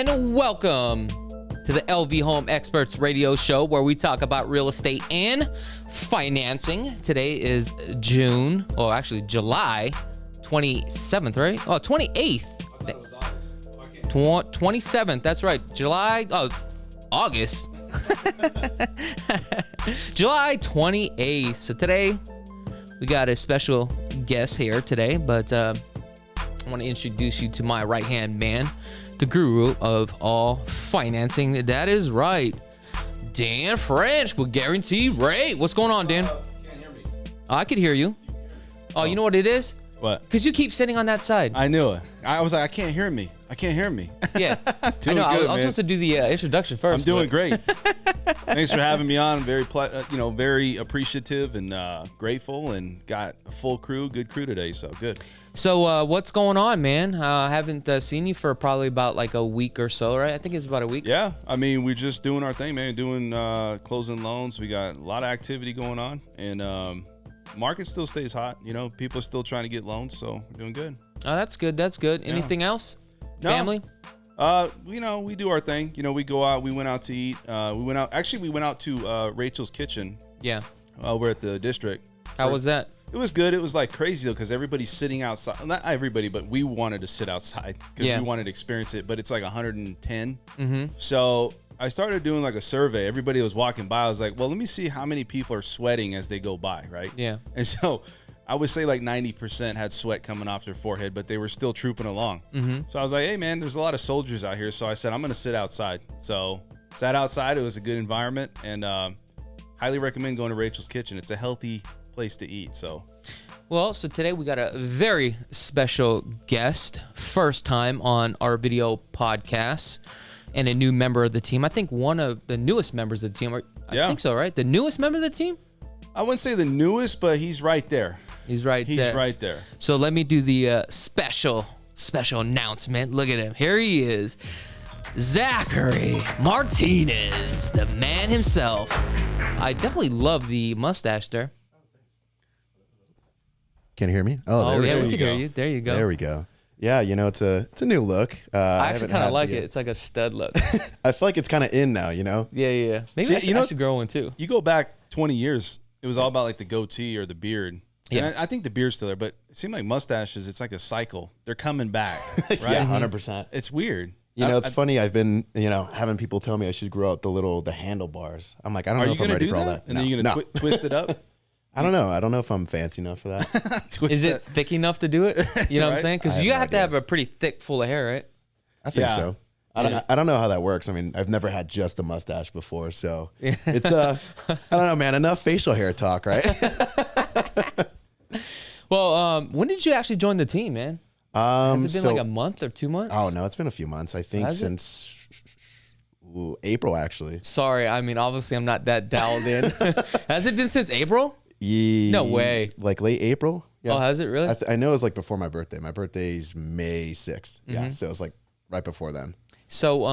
and welcome to the LV Home Experts Radio Show, where we talk about real estate and financing. Today is July 27th, right? Oh, 28th. 27th, that's right. August. July 28th. So today, we got a special guest here today, but I want to introduce you to my right-hand man, the guru of all financing. That is right, Dan French with Guaranteed Rate. What's going on, Dan? Can't hear me. I could hear you. Oh, you know what it is? What? Because you keep sitting on that side. I knew it. I was like, I can't hear me. Yeah. I know. I was supposed to do the introduction first. I'm doing great. Thanks for having me on. Very, very appreciative and grateful, and got a full crew, good crew today. So good. So what's going on, man? I haven't seen you for probably about like a week or so, right? I think it's about a week. Yeah. I mean, we're just doing our thing, man. Doing closing loans. We got a lot of activity going on, and market still stays hot. You know, people are still trying to get loans, so we're doing good. Oh, that's good. That's good. Yeah. Anything else? No. Family? We do our thing. You know, we go out. We went out to eat. We went out to Rachel's Kitchen. Yeah. We're at the district. How was that? It was good. It was like crazy though, because everybody's sitting outside. Not everybody, but we wanted to sit outside because we wanted to experience it. But it's like 110. Mm-hmm. So I started doing like a survey. Everybody was walking by. I was like, well, let me see how many people are sweating as they go by, right? Yeah. And so I would say like 90% had sweat coming off their forehead, but they were still trooping along. Mm-hmm. So I was like, hey man, there's a lot of soldiers out here. So I said, I'm going to sit outside. So sat outside. It was a good environment, and highly recommend going to Rachel's Kitchen. It's a healthy place to eat. So today we got a very special guest, first time on our video podcast, and a new member of the team. I think one of the newest members of the team. I think so, right? The newest member of the team? I wouldn't say the newest, but he's right there. He's right there. So let me do the special announcement. Look at him. Here he is. Zachary Martinez, the man himself. I definitely love the mustache there. Can you hear me? Oh yeah, we can hear you. There you go. There we go. Yeah, you know, it's a new look. I actually kind of like it. It's like a stud look. I feel like it's kind of in now, you know? Yeah. Maybe I should grow one too. You go back 20 years, it was all about like the goatee or the beard. Yeah. And I think the beard's still there, but it seemed like mustaches, it's like a cycle. They're coming back, right? Yeah, 100%. It's weird. You know, it's funny. I've been, having people tell me I should grow out the handlebars. I'm like, I don't know if I'm ready for all that. And then you're going to twist it up? I don't know. I don't know if I'm fancy enough for that. Is it thick enough to do it? You know what I'm saying? Because you have to have a pretty thick full of hair, right? I think so. I don't know how that works. I mean, I've never had just a mustache before, so it's I don't know, man. Enough facial hair talk, right? Well, when did you actually join the team, man? Has it been like a month or 2 months? Oh no, it's been a few months. I think since April, actually. Sorry, I mean, obviously I'm not that dialed in. Has it been since April? No way. Like late April. Yeah. Oh, has it really? I know it was like before my birthday. My birthday's May 6th. Mm-hmm. Yeah, so it was like right before then. So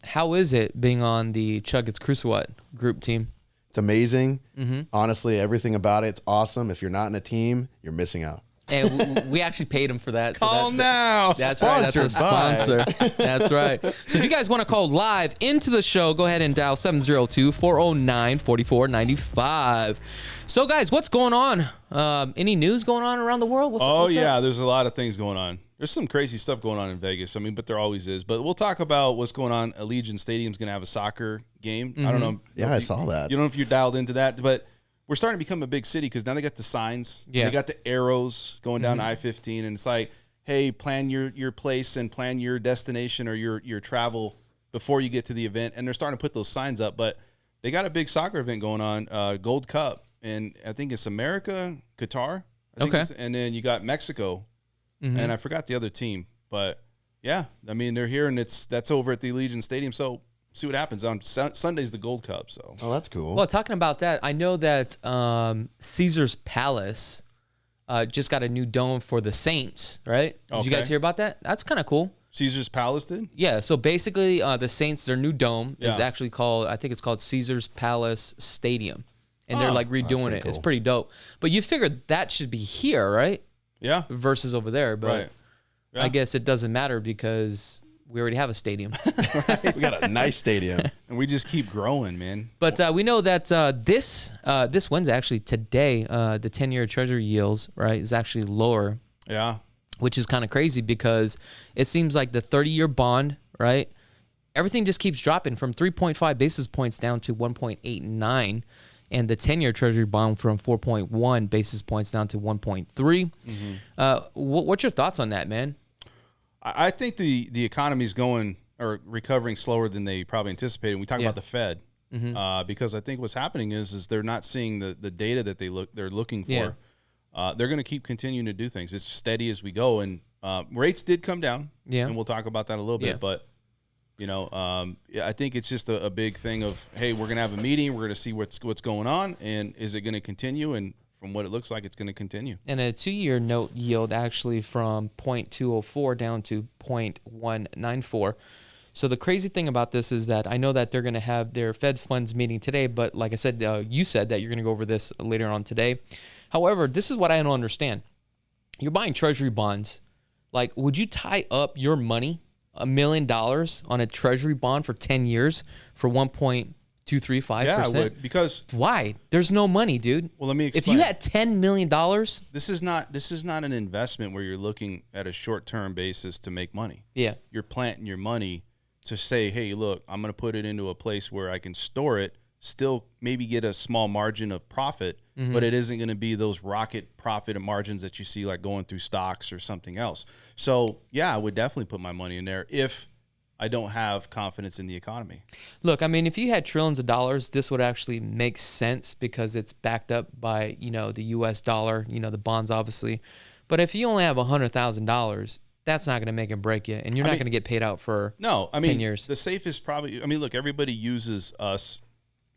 how is it being on the Krulsawat group team? It's amazing. Mm-hmm. Honestly, everything about it's awesome. If you're not in a team, you're missing out. And we actually paid him for that. Call now. That's right. That's a sponsor. That's right. So if you guys want to call live into the show, go ahead and dial 702-409-4495. So guys, what's going on? Any news going on around the world? What's up? There's a lot of things going on. There's some crazy stuff going on in Vegas. I mean, but there always is. But we'll talk about what's going on. Allegiant Stadium's going to have a soccer game. Mm-hmm. I don't know. Yeah, I saw that. You don't know if you're dialed into that, but we're starting to become a big city because now they got the signs. Yeah. They got the arrows going down I-15, and it's like, hey, plan your place and plan your destination or your travel before you get to the event. And they're starting to put those signs up. But they got a big soccer event going on, Gold Cup, and I think it's America, Qatar. And then you got Mexico, and I forgot the other team. But yeah, I mean they're here, and that's over at the Allegiant Stadium. So see what happens on Sunday's the Gold Cup. So that's cool. Well, talking about that, I know that Caesar's Palace just got a new dome for the Saints, right? Did you guys hear about that? That's kind of cool. Caesar's Palace did? Yeah. So basically, the Saints, their new dome is actually called, I think it's called Caesar's Palace Stadium, and they're like redoing it. Cool. It's pretty dope. But you figure that should be here, right? Yeah. Versus over there, but I guess it doesn't matter because we already have a stadium. We got a nice stadium. And we just keep growing, man. But we know that this Wednesday, actually today, the 10-year Treasury yields, right, is actually lower. Yeah. Which is kind of crazy because it seems like the 30-year bond, right, everything just keeps dropping from 3.5 basis points down to 1.89, and the 10-year Treasury bond from 4.1 basis points down to 1.3. Mm-hmm. What's your thoughts on that, man? I think the economy is going or recovering slower than they probably anticipated. We talk about the Fed because I think what's happening is they're not seeing the data that they're looking for. Yeah. They're going to keep continuing to do things. It's steady as we go, and rates did come down. Yeah, and we'll talk about that a little bit. But I think it's just a big thing of, hey, we're going to have a meeting. We're going to see what's going on, and is it going to continue? And from what it looks like, it's going to continue. And a 2-year note yield actually from 0.204 down to 0.194. So the crazy thing about this is that I know that they're going to have their Fed's funds meeting today, but like I said, you said that you're going to go over this later on today. However, this is what I don't understand. You're buying Treasury bonds. Like, would you tie up your money, $1 million, on a Treasury bond for 10 years for 1.235%? Yeah, I would, because why? There's no money, dude. Well, let me explain. If you had $10 million, this is not an investment where you're looking at a short-term basis to make money. Yeah, you're planting your money to say, hey, look, I'm going to put it into a place where I can store it, still maybe get a small margin of profit, but it isn't going to be those rocket profit and margins that you see like going through stocks or something else. So yeah, I would definitely put my money in there if I don't have confidence in the economy. Look, I mean, if you had trillions of dollars, this would actually make sense because it's backed up by, the US dollar, the bonds obviously. But if you only have $100,000, that's not going to make and break you, and you're not going to get paid out for 10 years. The safest probably, look, everybody uses us.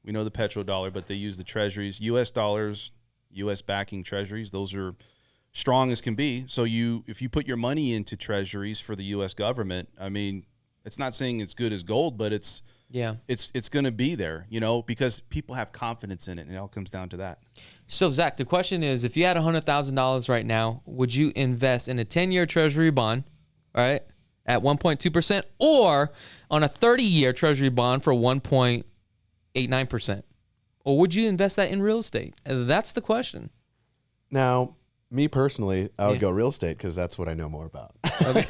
We know the petrodollar, but they use the treasuries, U.S. dollars, U.S. backing treasuries. Those are strong as can be. So if you put your money into treasuries for the U.S. government, it's not saying it's good as gold, but it's going to be there, because people have confidence in it, and it all comes down to that. So, Zach, the question is, if you had $100,000 right now, would you invest in a 10-year Treasury bond, all right, at 1.2%, or on a 30-year Treasury bond for 1.89%? Or would you invest that in real estate? That's the question. Now, me personally, I would go real estate because that's what I know more about. Okay.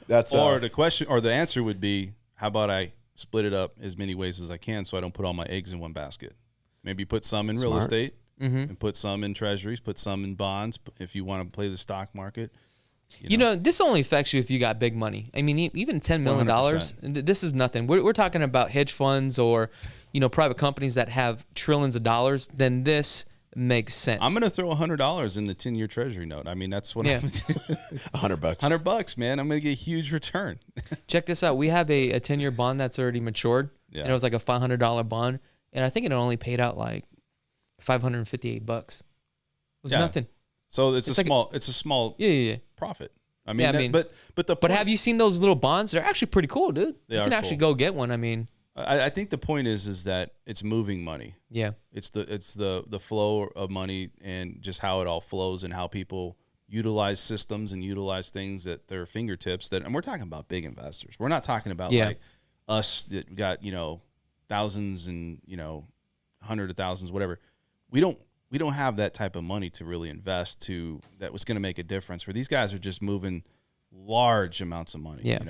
The question or the answer would be, how about I split it up as many ways as I can so I don't put all my eggs in one basket? Maybe put some in real estate and put some in treasuries, put some in bonds if you want to play the stock market. This only affects you if you got big money. Even $10 million, 100%. This is nothing. We're talking about hedge funds or, private companies that have trillions of dollars. Then this makes sense. I'm going to throw $100 in the 10-year treasury note. That's what I'm $100. $100, man. I'm going to get a huge return. Check this out. We have a 10-year bond that's already matured. Yeah. And it was like a $500 bond. And I think it only paid out like $558. It was nothing. So it's a small profit. But have you seen those little bonds? They're actually pretty cool, dude. You can actually go get one. I think the point is that it's moving money. Yeah. It's the flow of money and just how it all flows and how people utilize systems and utilize things at their fingertips. And we're talking about big investors. We're not talking about like us that got, thousands and, hundreds of thousands, whatever. We don't have that type of money to really invest that was going to make a difference, where these guys are just moving large amounts of money. Yeah.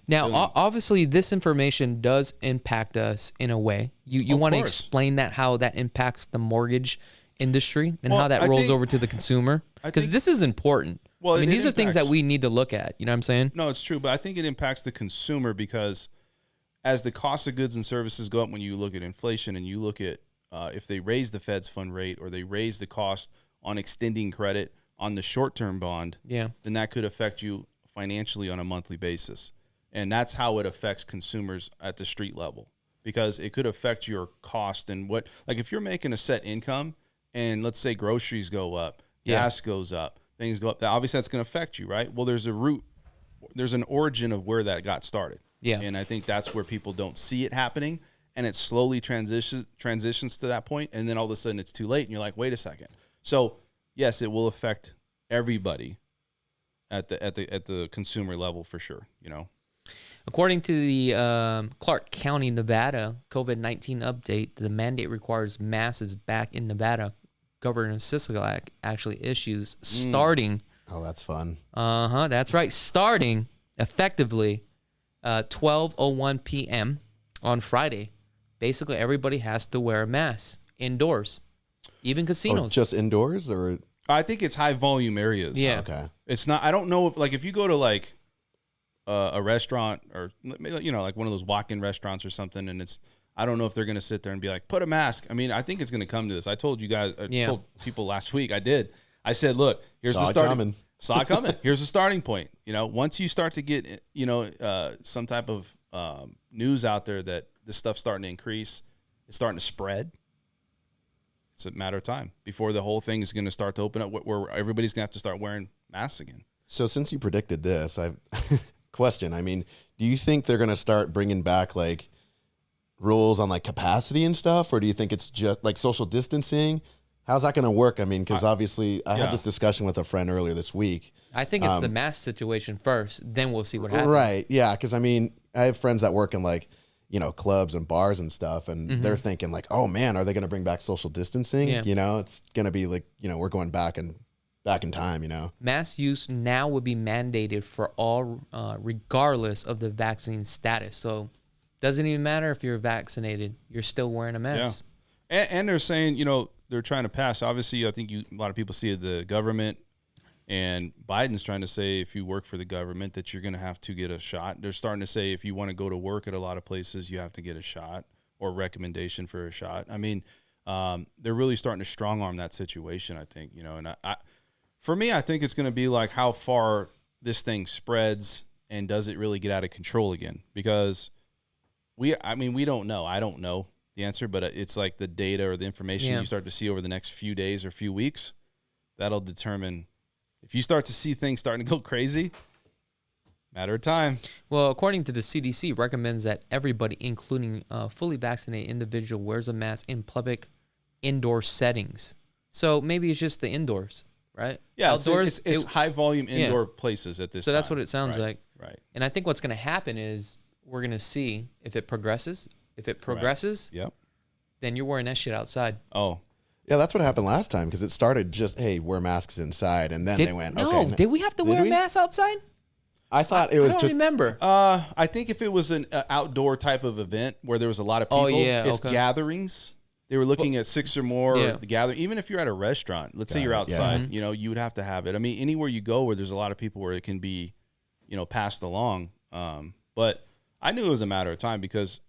Now, obviously, this information does impact us in a way. You want to explain how that impacts the mortgage industry and how that rolls over to the consumer? Because this is important. Well, these are things that we need to look at. You know what I'm saying? No, it's true. But I think it impacts the consumer because as the cost of goods and services go up, when you look at inflation and you look at if they raise the Fed's fund rate or they raise the cost on extending credit on the short-term bond, then that could affect you financially on a monthly basis. And that's how it affects consumers at the street level, because it could affect your cost and if you're making a set income and let's say groceries go up, gas goes up, things go up, obviously that's going to affect you, right? Well, there's an origin of where that got started. Yeah. And I think that's where people don't see it happening. And it slowly transitions to that point, and then all of a sudden it's too late, and you're like, wait a second. So, yes, it will affect everybody. at the consumer level for sure. According to the Clark County, Nevada COVID-19 update, the mandate requires masks back in Nevada. Governor Sisolak actually issues starting. Oh, that's fun. That's right. Starting effectively 12:01 p.m. on Friday. Basically, everybody has to wear a mask indoors, even casinos. Oh, just indoors, or I think it's high volume areas. Yeah. okay. It's not. I don't know if you go to like a restaurant or like one of those walk-in restaurants or something, and I don't know if they're gonna sit there and be like, put a mask. I mean, I think it's gonna come to this. I told you guys. I told people last week. I did. I said, look, here's the starting. Saw it coming. Here's the starting point. Once you start to get some type of news out there that this stuff's starting to increase, it's starting to spread. It's a matter of time before the whole thing is going to start to open up, where everybody's going to have to start wearing masks again. So since you predicted this, I question. I mean, do you think they're going to start bringing back like rules on like capacity and stuff, or do you think it's just like social distancing? How's that going to work? I mean, because obviously I had this discussion with a friend earlier this week. I think it's the mask situation first, then we'll see what happens. Right. Yeah. Because I mean, I have friends that work in like, clubs and bars and stuff, and they're thinking like, oh man, are they going to bring back social distancing? Yeah. It's going to be like, we're going back in time, Mask use now would be mandated for all, regardless of the vaccine status. So doesn't even matter if you're vaccinated, you're still wearing a mask. Yeah. And they're saying, they're trying to pass. Obviously, I think a lot of people see the government, and Biden's trying to say if you work for the government that you're going to have to get a shot. They're starting to say if you want to go to work at a lot of places, you have to get a shot or recommendation for a shot. I mean, they're really starting to strong arm that situation, I think, and for me, I think it's going to be like how far this thing spreads and does it really get out of control again? Because we don't know. I don't know the answer, but it's like the data or the information you start to see over the next few days or few weeks, that'll determine if you start to see things starting to go crazy, matter of time. Well, according to the CDC, recommends that everybody, including a fully vaccinated individual, wears a mask in public indoor settings. So maybe it's just the indoors, right? Yeah, outdoors. It's high volume indoor places at this time. So that's what it sounds like. Right. And I think what's going to happen is we're going to see if it progresses. If it progresses, then you're wearing that shit outside. Oh. Yeah, that's what happened last time, because it started just, hey, wear masks inside, and then they went, okay. No, did we have to wear masks outside? I thought it was just. I don't remember. I think if it was an outdoor type of event where there was a lot of people, it's gatherings. They were looking at 6 or more the gathering. Even if you're at a restaurant, let's say you're outside, you would have to have it. I mean, anywhere you go where there's a lot of people where it can be, passed along. But I knew it was a matter of time because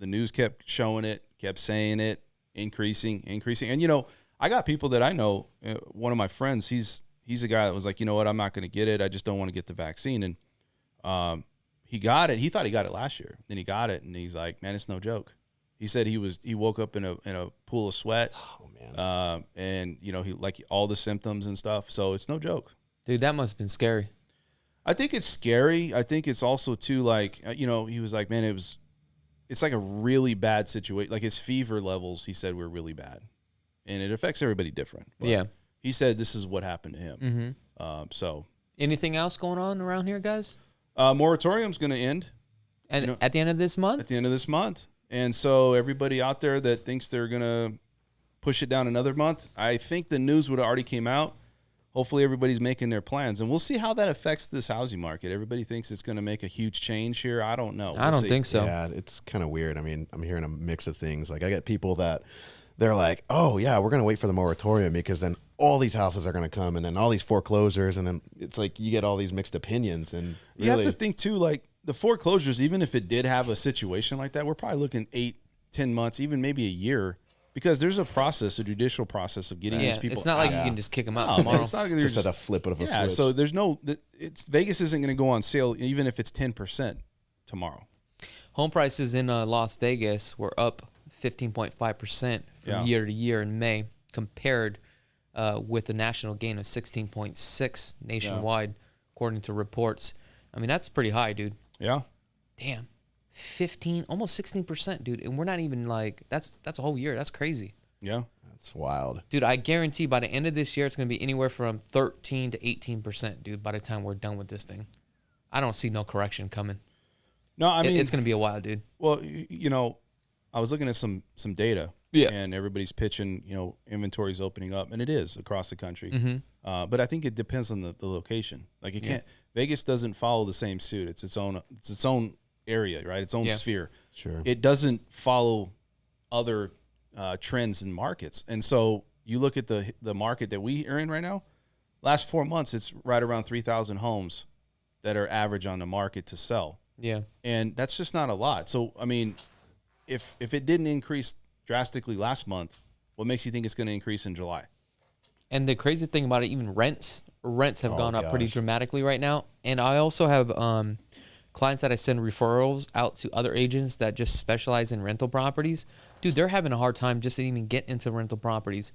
the news kept showing it, kept saying it, increasing. And, I got people that I know. One of my friends, he's a guy that was like, you know what, I'm not going to get it. I just don't want to get the vaccine. And he got it. He thought he got it last year. Then he got it, and he's like, man, it's no joke. He said he woke up in a pool of sweat. Oh, man. And, he like all the symptoms and stuff. So it's no joke. Dude, that must have been scary. I think it's scary. I think it's also too like, he was like, man, it's like a really bad situation. Like his fever levels, he said, were really bad. And it affects everybody different. But he said this is what happened to him. So anything else going on around here, guys? Moratorium's going to end. And at the end of this month? At the end of this month. And so everybody out there that thinks they're going to push it down another month, I think the news would have already came out. Hopefully everybody's making their plans, and we'll see how that affects this housing market. Everybody thinks it's going to make a huge change here. I don't know. I don't think so. Yeah, it's kind of weird. I mean, I'm hearing a mix of things. Like I get people that they're like, oh yeah, we're going to wait for the moratorium because then all these houses are going to come and then all these foreclosures. And then it's like you get all these mixed opinions. And you have to think too, like the foreclosures, even if it did have a situation like that, we're probably looking 8-10 months, even maybe a year. Because there's a judicial process of getting these people. It's not like you can just kick them out tomorrow. It's not like just at a flip of a switch. So there's Vegas isn't going to go on sale even if it's 10% tomorrow. Home prices in Las Vegas were up 15.5% from year to year in May, compared with a national gain of 16.6 nationwide, according to reports. I mean, that's pretty high, dude. Yeah. Damn. 15, almost 16%, dude. And we're not even like, that's a whole year. That's crazy. Yeah. It's wild. Dude, I guarantee by the end of this year, it's going to be anywhere from 13 to 18%, dude, by the time we're done with this thing. I don't see no correction coming. No, I mean, it's going to be a while, dude. Well, I was looking at some data. Yeah. And everybody's pitching, inventory's opening up, and it is across the country. Mm-hmm. But I think it depends on the location. Like it can't. Vegas doesn't follow the same suit. It's its own area, right? Its own sphere. Sure. It doesn't follow other trends in markets. And so you look at the market that we are in right now. Last 4 months, it's right around 3,000 homes that are average on the market to sell. Yeah. And that's just not a lot. So I mean, if it didn't increase drastically last month, what makes you think it's going to increase in July? And the crazy thing about it, even rents have gone up pretty dramatically right now. And I also have clients that I send referrals out to other agents that just specialize in rental properties. Dude, they're having a hard time just to even get into rental properties.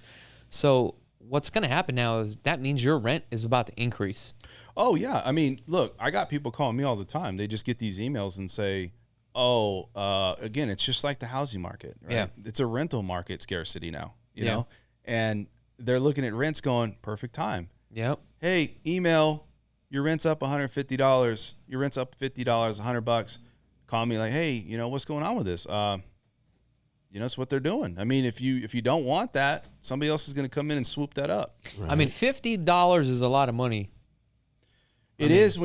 So what's going to happen now is that means your rent is about to increase. Oh, yeah. I mean, look, I got people calling me all the time. They just get these emails and say, again, it's just like the housing market, right? Yeah. It's a rental market scarcity now, you know? And they're looking at rents going, perfect time. Yep. Hey, email, your rent's up $150. Your rent's up $50, $100. Call me like, hey, what's going on with this? It's what they're doing. I mean, if you don't want that, somebody else is going to come in and swoop that up. Right. I mean, $50 is a lot of money. It is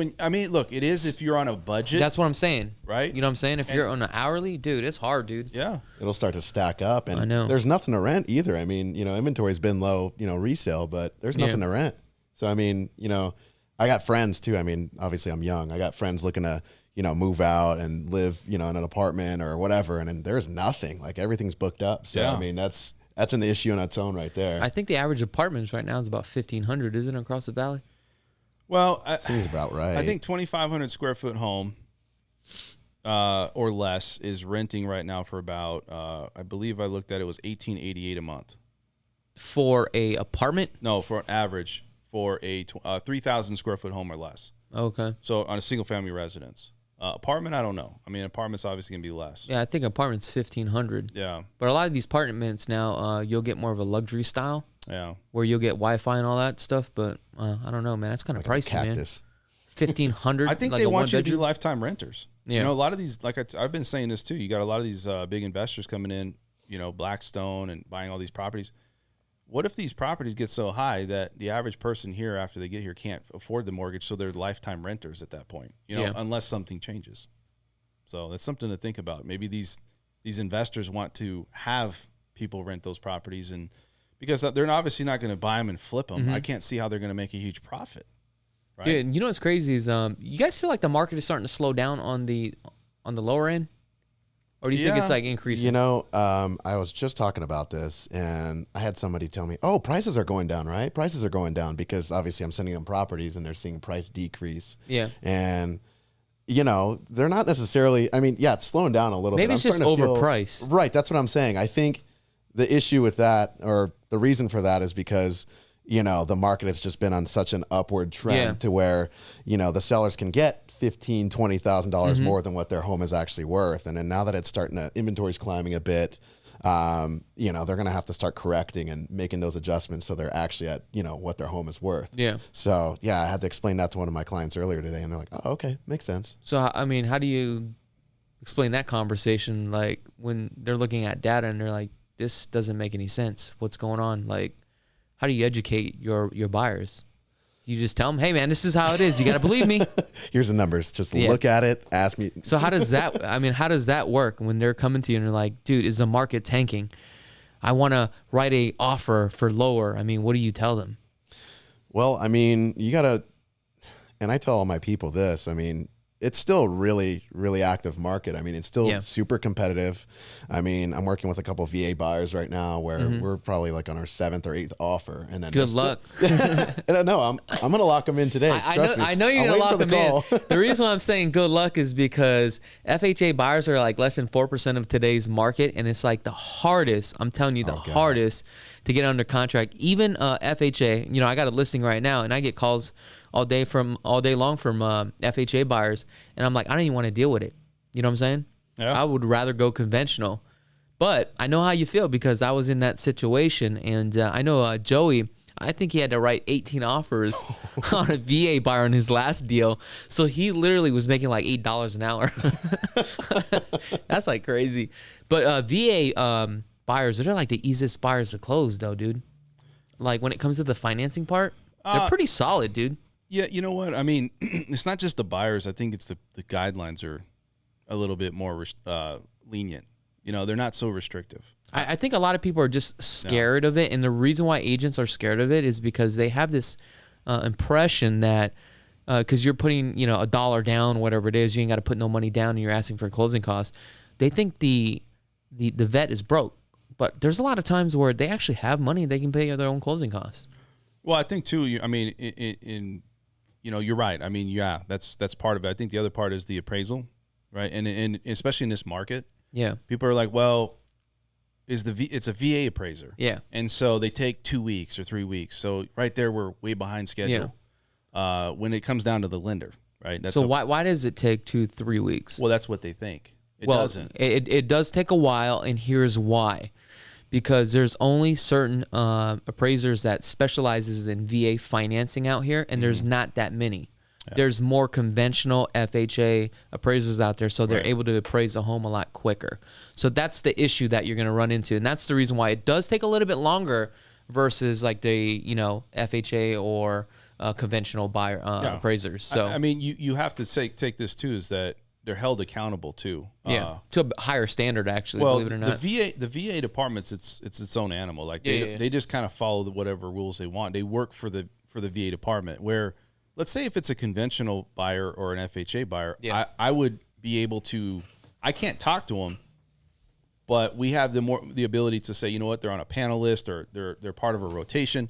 if you're on a budget. That's what I'm saying. Right? You know what I'm saying? If you're on an hourly, dude, it's hard, dude. Yeah. It'll start to stack up. And I know. There's nothing to rent either. I mean, inventory's been low, resale, but there's nothing to rent. So, I mean, I got friends too. I mean, obviously I'm young. I got friends looking to, move out and live, in an apartment or whatever. And then there's nothing. Like everything's booked up. So, I mean, that's an issue in its own right there. I think the average apartments right now is about 1,500, isn't it, across the valley? Well, seems about right. I think 2,500 square foot home or less is renting right now for about, I believe I looked at it was $1,888 a month. For a apartment? No, for an average for a 3,000 square foot home or less. Okay. So on a single family residence. Apartment, I don't know. I mean, apartment's obviously going to be less. Yeah, I think apartment's 1,500. Yeah. But a lot of these apartments now, you'll get more of a luxury style. Yeah. Where you'll get Wi-Fi and all that stuff. But I don't know, man. That's kind of pricey, man. 1,500. I think like they want you to do lifetime renters. Yeah. A lot of these, like I've been saying this too, you got a lot of these big investors coming in, Blackstone and buying all these properties. What if these properties get so high that the average person here after they get here can't afford the mortgage, so they're lifetime renters at that point, unless something changes. So that's something to think about. Maybe these investors want to have people rent those properties, and because they're obviously not going to buy them and flip them. Mm-hmm. I can't see how they're going to make a huge profit. Right? Dude, you know what's crazy is you guys feel like the market is starting to slow down on the lower end? Or do you think it's like increasing? I was just talking about this, and I had somebody tell me, "Oh, prices are going down, right? Prices are going down because obviously I'm sending them properties, and they're seeing price decrease." Yeah, and they're not necessarily. I mean, yeah, it's slowing down a little bit. Maybe it's just overpriced. Right, that's what I'm saying. I think the issue with that, or the reason for that, is because the market has just been on such an upward trend to where the sellers can get $15,000, $20,000 more than what their home is actually worth. And then now that it's starting to, inventory's climbing a bit, they're going to have to start correcting and making those adjustments so they're actually at, what their home is worth. Yeah. So, I had to explain that to one of my clients earlier today, and they're like, oh, okay, makes sense. So, I mean, how do you explain that conversation? Like when they're looking at data and they're like, this doesn't make any sense. What's going on? Like, how do you educate your buyers? You just tell them, hey, man, this is how it is. You got to believe me. Here's the numbers. Just look at it. Ask me. So how does that work when they're coming to you and they're like, dude, is the market tanking? I want to write a offer for lower. I mean, what do you tell them? Well, I mean, you got to, and I tell all my people this, I mean, it's still really, really active market. I mean, it's still super competitive. I mean, I'm working with a couple of VA buyers right now where we're probably like on our 7th or 8th offer. And then good luck. No, I'm going to lock them in today. I know you're going to lock them in. The reason why I'm saying good luck is because FHA buyers are like less than 4% of today's market. And it's like the hardest, I'm telling you, hardest to get under contract. Even FHA, I got a listing right now and I get calls all day long from FHA buyers, and I'm like, I don't even want to deal with it. You know what I'm saying? Yeah. I would rather go conventional. But I know how you feel because I was in that situation, and I know Joey. I think he had to write 18 offers on a VA buyer on his last deal. So he literally was making like $8 an hour. That's like crazy. But VA buyers, they're like the easiest buyers to close, though, dude. Like when it comes to the financing part, they're pretty solid, dude. Yeah, you know what? I mean, it's not just the buyers. I think it's the guidelines are a little bit more lenient. You know, they're not so restrictive. I think a lot of people are just scared of it. And the reason why agents are scared of it is because they have this impression that because you're putting, you know, $1 down, whatever it is, you ain't got to put no money down and you're asking for closing costs. They think the vet is broke. But there's a lot of times where they actually have money they can pay their own closing costs. Well, I think too, I mean, in you know, you're right. I mean, yeah, that's part of it. I think the other part is the appraisal, right? And especially in this market, yeah, people are like, well, it's a VA appraiser, yeah, and so they take 2 weeks or 3 weeks. So right there, we're way behind schedule. Yeah. When it comes down to the lender, right? So why does it take 2-3 weeks? Well, that's what they think. It doesn't. It does take a while, and here's why. Because there's only certain appraisers that specializes in VA financing out here, and there's not that many. Yeah. There's more conventional FHA appraisers out there, so they're able to appraise a home a lot quicker. So that's the issue that you're going to run into, and that's the reason why it does take a little bit longer versus like the, you know, FHA or conventional buyer appraisers. So I mean, you have to take this too, is that they're held accountable too. To a higher standard, actually. Well, believe it or not, the VA departments, it's its own animal. Like they just kind of follow whatever rules they want. They work for the VA department. Where, let's say if it's a conventional buyer or an FHA buyer, I would be able to. I can't talk to them, but we have the ability to say, you know what, they're on a panel list or they're part of a rotation.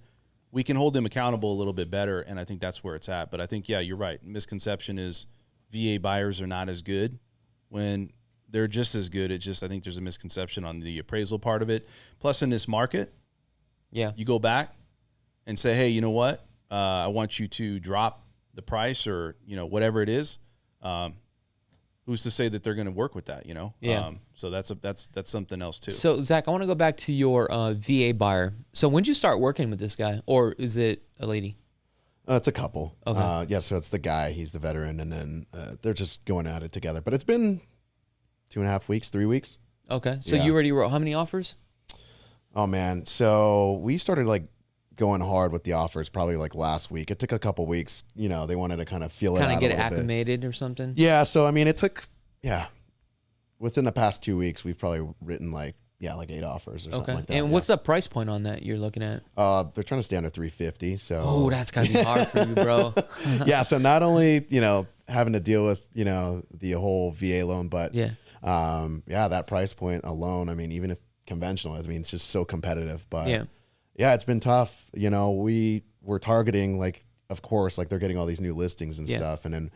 We can hold them accountable a little bit better, and I think that's where it's at. But I think you're right. Misconception is VA buyers are not as good when they're just as good. It's just, I think there's a misconception on the appraisal part of it. Plus in this market, you go back and say, hey, you know what? I want you to drop the price or, you know, whatever it is. Who's to say that they're going to work with that, you know? Yeah. So that's something else too. So Zach, I want to go back to your VA buyer. So when did you start working with this guy, or is it a lady? It's a couple. Okay. So it's the guy, he's the veteran, and then they're just going at it together. But it's been 2.5 weeks, 3 weeks. Okay. So you already wrote how many offers? Oh, man. So we started like going hard with the offers probably like last week. It took a couple weeks. You know, they wanted to kind of feel it out. Kind of get it acclimated or something? Yeah. So, I mean, it took, within the past 2 weeks, we've probably written like 8 offers or something like that. And what's the price point on that you're looking at? They're trying to stay under 350. So that's gotta be hard for you, bro. Yeah. So not only, you know, having to deal with, you know, the whole VA loan, but that price point alone, I mean, even if conventional, I mean, it's just so competitive, but yeah, it's been tough. You know, we're targeting, like, of course, like they're getting all these new listings and stuff. And then,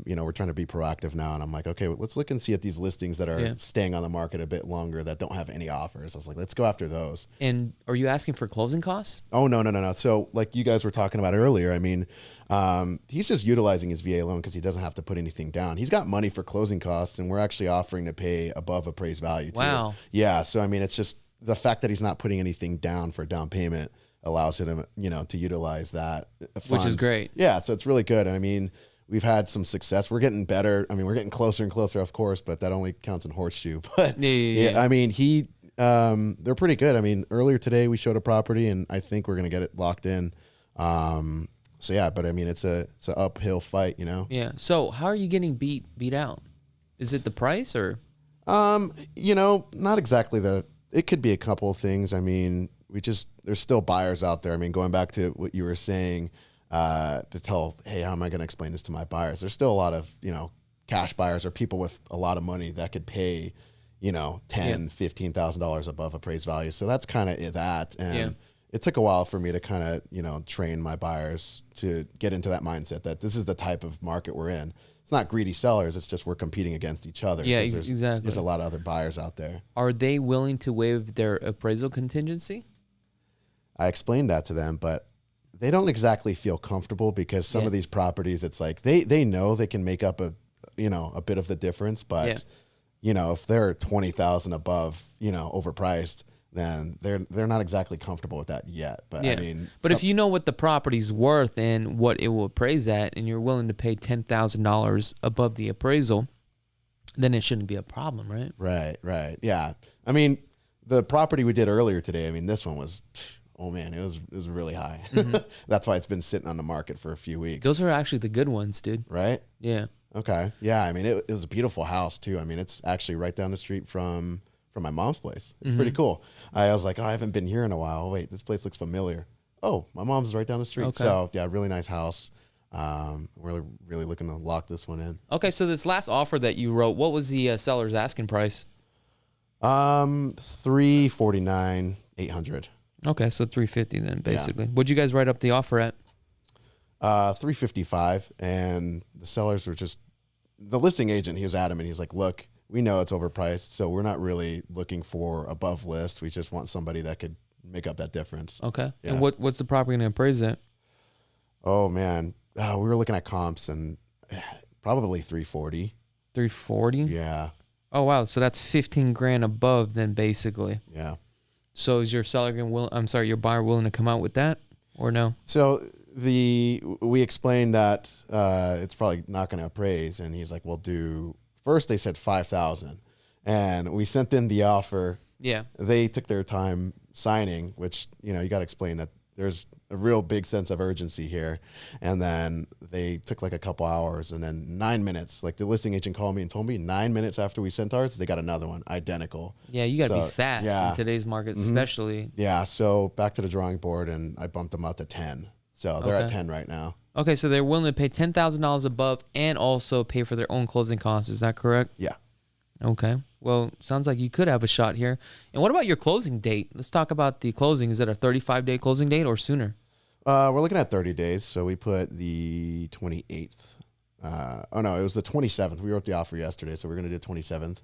you know, we're trying to be proactive now, and I'm like, okay, let's look and see at these listings that are staying on the market a bit longer that don't have any offers. I was like, let's go after those. And are you asking for closing costs? Oh, no. So like you guys were talking about earlier, I mean, he's just utilizing his VA loan because he doesn't have to put anything down. He's got money for closing costs, and we're actually offering to pay above appraised value too. Wow. Yeah. So, I mean, it's just the fact that he's not putting anything down for down payment allows him, you know, to utilize that funds. Which is great. Yeah. So it's really good. I mean, we've had some success. We're getting better. I mean, we're getting closer and closer, of course, but that only counts in horseshoe. But yeah. I mean, they're pretty good. I mean, earlier today we showed a property, and I think we're going to get it locked in. So yeah, but I mean, it's an uphill fight, you know? Yeah. So how are you getting beat out? Is it the price or? You know, not exactly it could be a couple of things. I mean, there's still buyers out there. I mean, going back to what you were saying, to tell, hey, how am I going to explain this to my buyers? There's still a lot of, you know, cash buyers or people with a lot of money that could pay, you know, $10,000-$15,000 above appraised value. So that's kind of that. And it took a while for me to kind of, you know, train my buyers to get into that mindset that this is the type of market we're in. It's not greedy sellers. It's just we're competing against each other. Yeah, exactly. There's a lot of other buyers out there. Are they willing to waive their appraisal contingency? I explained that to them, but they don't exactly feel comfortable because some of these properties, it's like they know they can make up a bit of the difference, but you know, if they're 20,000 above, you know, overpriced, then they're not exactly comfortable with that yet. But Yeah. I mean, But if you know what the property's worth and what it will appraise at, and you're willing to pay $10,000 above the appraisal, then it shouldn't be a problem, right? right. Yeah. I mean, the property we did earlier today, I mean, this one was, oh man, it was really high. That's why it's been sitting on the market for a few weeks. Those are actually the good ones, dude. right? Yeah. Okay. Yeah. I mean, it was a beautiful house too. I mean, it's actually right down the street from my mom's place. It's pretty cool. I was like, oh, I haven't been here in a while. Wait, this place looks familiar. Oh, my mom's is right down the street. Okay. So yeah, really nice house. Really looking to lock this one in. Okay, so this last offer that you wrote, what was the seller's asking price? 349, 800. Okay, so 350 then, basically. What'd you guys write up the offer at? 355, and the sellers were just, the listing agent, he was adamant. He's like, look, we know it's overpriced, so we're not really looking for above list. We just want somebody that could make up that difference. Okay. Yeah. And what's the property going to appraise at? Oh man, we were looking at comps and probably 340. 340? Yeah, Oh, wow. So that's 15 grand above then, basically. yeah. So is your seller your buyer willing to come out with that or no? So we explained that it's probably not going to appraise, and he's like, "Well, first they said 5,000, and we sent in the offer. Yeah. They took their time signing, which you know you got to explain that there's a real big sense of urgency here, and then they took like a couple hours, and then 9 minutes. Like the listing agent called me and told me 9 minutes after we sent ours, they got another one identical. Yeah, you got to So, be fast yeah. in today's market, especially. Yeah, so back to the drawing board, and I bumped them up to 10. So they're at Okay. 10 right now. Okay, so they're willing to pay $10,000 above and also pay for their own closing costs. Is that correct? Yeah. Okay. Well, sounds like you could have a shot here. And what about your closing date? Let's talk about the closing. Is it a 35-day closing date or sooner? We're looking at 30 days, so we put the 28th. Oh, no, it was the 27th. We wrote the offer yesterday, so we're going to do the 27th.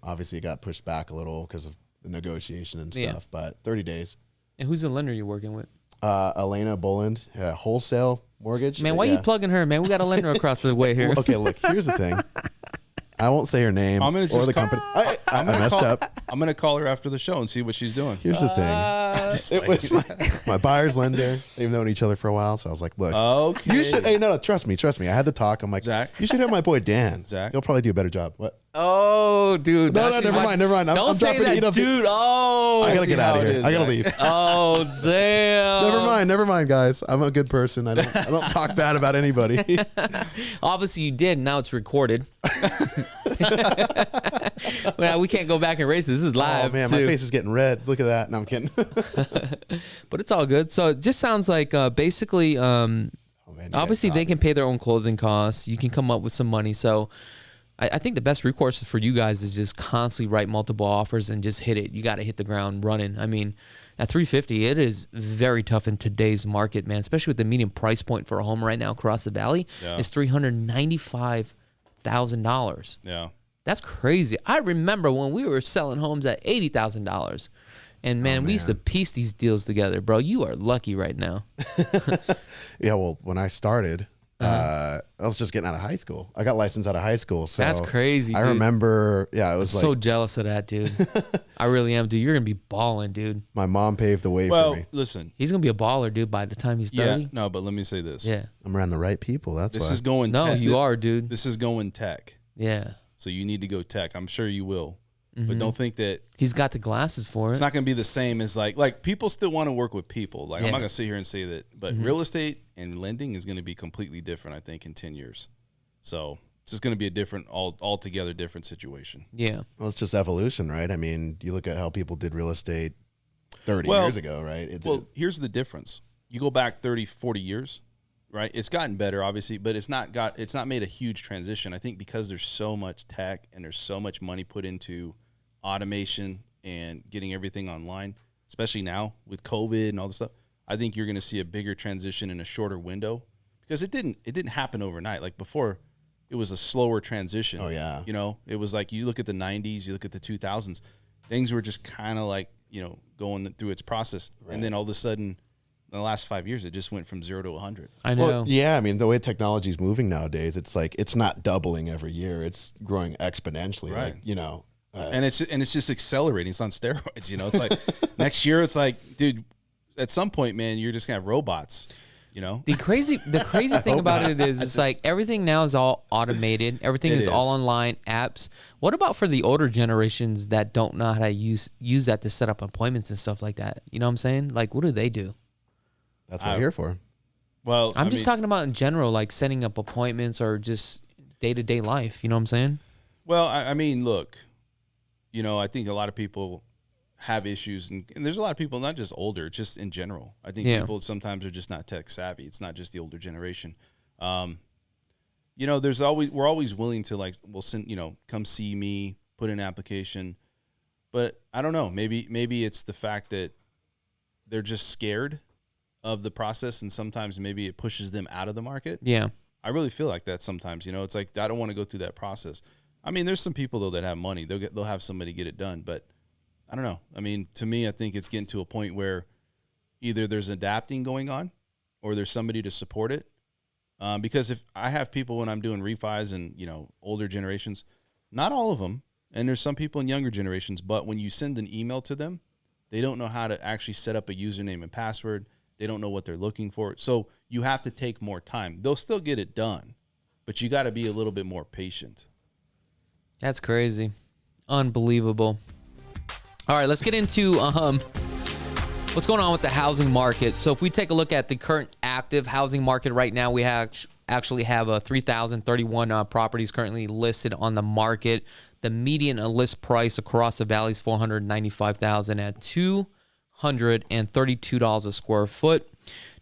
Obviously, it got pushed back a little because of the negotiation and stuff, but 30 days. And who's the lender you're working with? Elena Boland, wholesale mortgage. Man, why are you plugging her, man? We got a lender across the way here. Okay, look, here's the thing. I won't say her name I'm gonna or just the call- company. I messed up. I'm gonna call her after the show and see what she's doing. Here's the thing. It was my buyer's lender. They've known each other for a while, so I was like, look, Okay. you should. Hey, no, trust me. I had to talk. I'm like, Zach. you should have my boy Dan. Zach. He'll probably do a better job. What? Oh, dude. No, that's- never mind. Don't I'm say dropping that, it. dude. Oh. I gotta see get out how of it here. is, I gotta Zach. leave. Oh, damn. Never mind, guys. I'm a good person. I don't talk bad about anybody. Obviously, you did. Now it's recorded. Well, we can't go back and erase this. This is live. Oh man, too. my face is getting red. Look at that. No, I'm kidding. But it's all good. So it just sounds like basically, Oh, man, you obviously guys they got can me. pay their own closing costs. You can come up with some money. So I think the best recourse for you guys is just constantly write multiple offers and just hit it. You got to hit the ground running. I mean, at 350, it is very tough in today's market, man, especially with the median price point for a home right now across the valley is $395,000. Yeah. That's crazy. I remember when we were selling homes at $80,000. And man, we used to piece these deals together, bro. You are lucky right now. Yeah, well, when I started, I was just getting out of high school. I got licensed out of high school. So That's crazy, I dude. remember, it was I'm like so jealous of that, dude. I really am, dude. You're gonna be balling, dude. my mom paved the way for Well, me. listen. He's gonna be a baller, dude, by the time he's 30. Yeah. No, but let me say this. Yeah. I'm around the right people. That's This why. is going. No, tech. you are, dude. This is going tech. Yeah. So you need to go tech. I'm sure you will. Mm-hmm. But don't think that He's got the glasses for it's it. not going to be the same as like people still want to work with people. Like I'm Yeah. not going to sit here and say that, but real estate and lending is going to be completely different, I think, in 10 years. So it's just going to be a different, altogether different situation. Yeah. Well, it's just evolution, right? I mean, you look at how people did real estate 30 Well- years ago, right? Well, here's the difference. You go back 30, 40 years, right? It's gotten better, obviously, but it's not made a huge transition. I think because there's so much tech and there's so much money put into automation and getting everything online, especially now with COVID and all this stuff, I think you're going to see a bigger transition in a shorter window because it didn't happen overnight. Like before, it was a slower transition. Oh, yeah. You know, it was like you look at the 90s, you look at the 2000s, things were just kind of like, you know, going through its process. Right. And then all of a sudden, in the last 5 years, it just went from 0 to 100. I know. Well, yeah, I mean, the way technology is moving nowadays, it's like it's not doubling every year; it's growing exponentially. Right. Like, and it's just accelerating. It's on steroids. It's like next year, it's like, dude, at some point, man, you're just gonna have robots. The crazy thing about it is, it's like everything now is all automated. Everything is all online apps. What about for the older generations that don't know how to use that to set up appointments and stuff like that? You know what I'm saying? Like, what do they do? That's what we're here for. Well, I'm just talking about in general, like setting up appointments or just day-to-day life. You know what I'm saying? Well, I mean, look, I think a lot of people have issues, and there's a lot of people, not just older, just in general. I think people sometimes are just not tech savvy. It's not just the older generation. We're always willing to, like, we'll send, come see me, put in an application, but I don't know. Maybe it's the fact that they're just scared of the process, and sometimes maybe it pushes them out of the market. Yeah. I really feel like that sometimes. It's like, I don't want to go through that process. I mean, there's some people though that have money. They'll have somebody get it done, but I don't know. I mean, to me, I think it's getting to a point where either there's adapting going on or there's somebody to support it. Because if I have people when I'm doing refis and, older generations, not all of them, and there's some people in younger generations, but when you send an email to them, they don't know how to actually set up a username and password. They don't know what they're looking for. So you have to take more time. They'll still get it done, but you got to be a little bit more patient. That's crazy. Unbelievable. All right, let's get into what's going on with the housing market. So if we take a look at the current active housing market right now, we actually have 3,031 properties currently listed on the market. The median list price across the valley is $495,000 at $232 a square foot.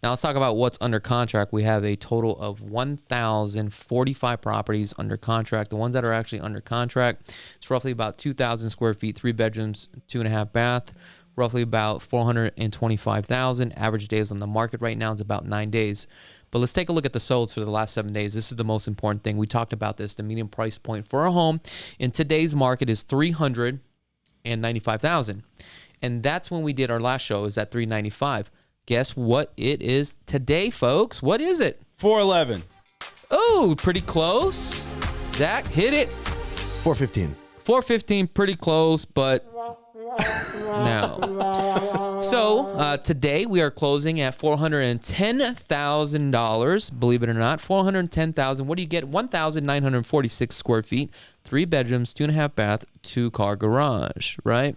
Now let's talk about what's under contract. We have a total of 1,045 properties under contract. The ones that are actually under contract, it's roughly about 2,000 square feet, 3 bedrooms, 2.5 bath, roughly about 425,000. Average days on the market right now is about 9 days. But let's take a look at the solds for the last 7 days. This is the most important thing. We talked about this. The median price point for a home in today's market is $395,000. And that's when we did our last show, is at $395,000. Guess what it is today, folks? What is it? $411,000. Oh, pretty close. Zach, hit it. $415,000. $415,000, pretty close, but no. So today we are closing at $410,000. Believe it or not, $410,000. What do you get? 1,946 square feet, 3 bedrooms, 2.5 bath, 2-car garage. Right?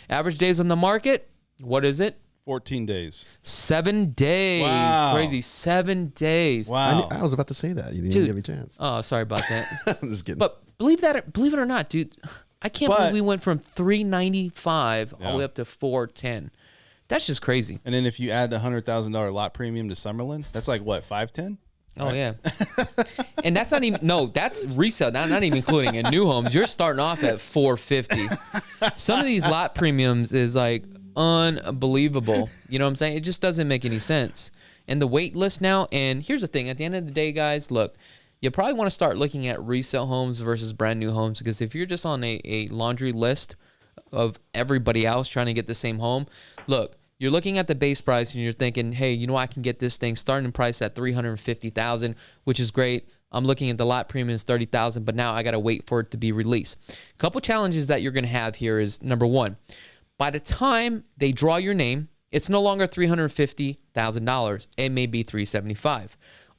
Average days on the market. What is it? 14 days. 7 days. Wow. Crazy. 7 days. Wow. I was about to say that. You didn't Dude. give me a chance. Oh, sorry about that. I'm just kidding. But believe it or not, dude, I can't believe we went from $395 all the way up to $410. That's just crazy. And then if you add the $100,000 lot premium to SUMMERLIN, that's like what, $510,000? Oh, yeah. And that's not even, no, that's resale, not even including in new homes. You're starting off at $450. Some of these lot premiums is like unbelievable. You know what I'm saying? It just doesn't make any sense. And the wait list now, and here's the thing, at the end of the day, guys, look, you probably want to start looking at resale homes versus brand new homes, because if you're just on a laundry list of everybody else trying to get the same home, look, you're looking at the base price and you're thinking, hey, I can get this thing starting price at $350,000, which is great. I'm looking at the lot premium is $30,000, but now I got to wait for it to be released. A couple challenges that you're going to have here is, number one, by the time they draw your name, it's no longer $350,000. It may be $375,000.